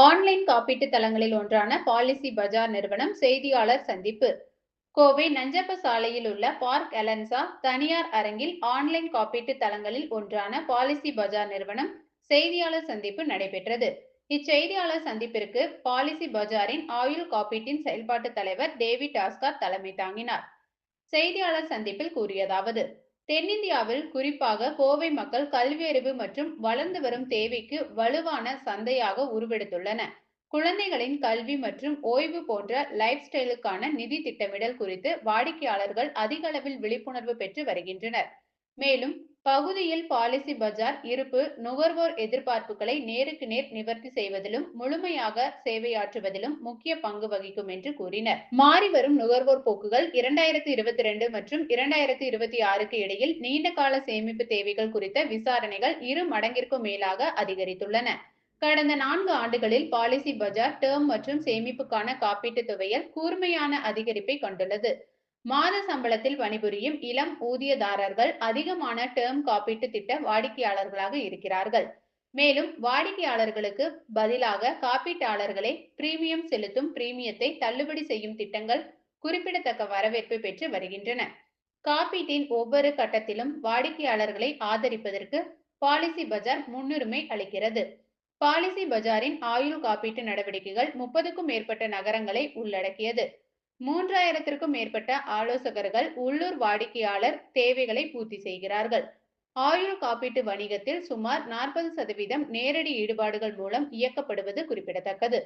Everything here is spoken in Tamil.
ஆன்லைன் காப்பீட்டு தளங்களில் ஒன்றான பாலிசி பஜார் நிறுவனம் செய்தியாளர் சந்திப்பு. கோவை நஞ்சப்ப சாலையில் உள்ள பார்க் அலன்சா தனியார் அரங்கில் ஆன்லைன் காப்பீட்டு தளங்களில் ஒன்றான பாலிசி பஜார் நிறுவனம் செய்தியாளர் சந்திப்பு நடைபெற்றது. இச்செய்தியாளர் சந்திப்பிற்கு பாலிசி பஜாரின் ஆயுள் காப்பீட்டின் செயல்பாட்டு தலைவர் டேவிட் ஆஸ்கார் தலைமை தாங்கினார். செய்தியாளர் சந்திப்பில் கூறியதாவது: தென்னிந்தியாவில் குறிப்பாக கோவை மக்கள் கல்வியறிவு மற்றும் வளர்ந்து வரும் தேவைக்கு வலுவான சந்தையாக உருவெடுத்துள்ளன. குழந்தைகளின் கல்வி மற்றும் ஓய்வு போன்ற லைஃப் ஸ்டைலுக்கான நிதி திட்டமிடல் குறித்து வாடிக்கையாளர்கள் அதிக அளவில் விழிப்புணர்வு பெற்று வருகின்றனர். மேலும் பகுதியில் பாலிசி பஜார் இருப்பு நுகர்வோர் எதிர்பார்ப்புகளை நேருக்கு நேர் நிவர்த்தி செய்வதிலும் முழுமையாக சேவையாற்றுவதிலும் முக்கிய பங்கு வகிக்கும் என்று கூறினர். மாறிவரும் நுகர்வோர் போக்குகள் 2022 மற்றும் 2026க்கு இடையில் நீண்டகால சேமிப்பு தேவைகள் குறித்த விசாரணைகள் 2 மடங்கிற்கும் மேலாக அதிகரித்துள்ளன. கடந்த 4 ஆண்டுகளில் பாலிசி பஜார் டேர்ம் மற்றும் சேமிப்புக்கான காப்பீட்டு தொகையில் கூர்மையான அதிகரிப்பை கண்டுள்ளது. மாத சம்பளத்தில் பணிபுரியும் இளம் ஊதியதாரர்கள் அதிகமான டேர்ம் காப்பீட்டு திட்ட வாடிக்கையாளர்களாக இருக்கிறார்கள். மேலும் வாடிக்கையாளர்களுக்கு பதிலாக காப்பீட்டாளர்களே பிரீமியம் செலுத்தும் பிரீமியத்தை தள்ளுபடி செய்யும் திட்டங்கள் குறிப்பிடத்தக்க வரவேற்பு பெற்று வருகின்றன. காப்பீட்டின் ஒவ்வொரு கட்டத்திலும் வாடிக்கையாளர்களை ஆதரிப்பதற்கு பாலிசி பஜார் முன்னுரிமை அளிக்கிறது. பாலிசி பஜாரின் ஆயுள் காப்பீட்டு நடவடிக்கைகள் 30க்கும் மேற்பட்ட நகரங்களை உள்ளடக்கியது. 3000த்திற்கும் மேற்பட்ட ஆலோசகர்கள் உள்ளூர் வாடிக்கையாளர் தேவைகளை பூர்த்தி செய்கிறார்கள். ஆயுள் காப்பீட்டு வணிகத்தில் சுமார் 40% நேரடி ஈடுபாடுகள் மூலம் இயக்கப்படுவது குறிப்பிடத்தக்கது.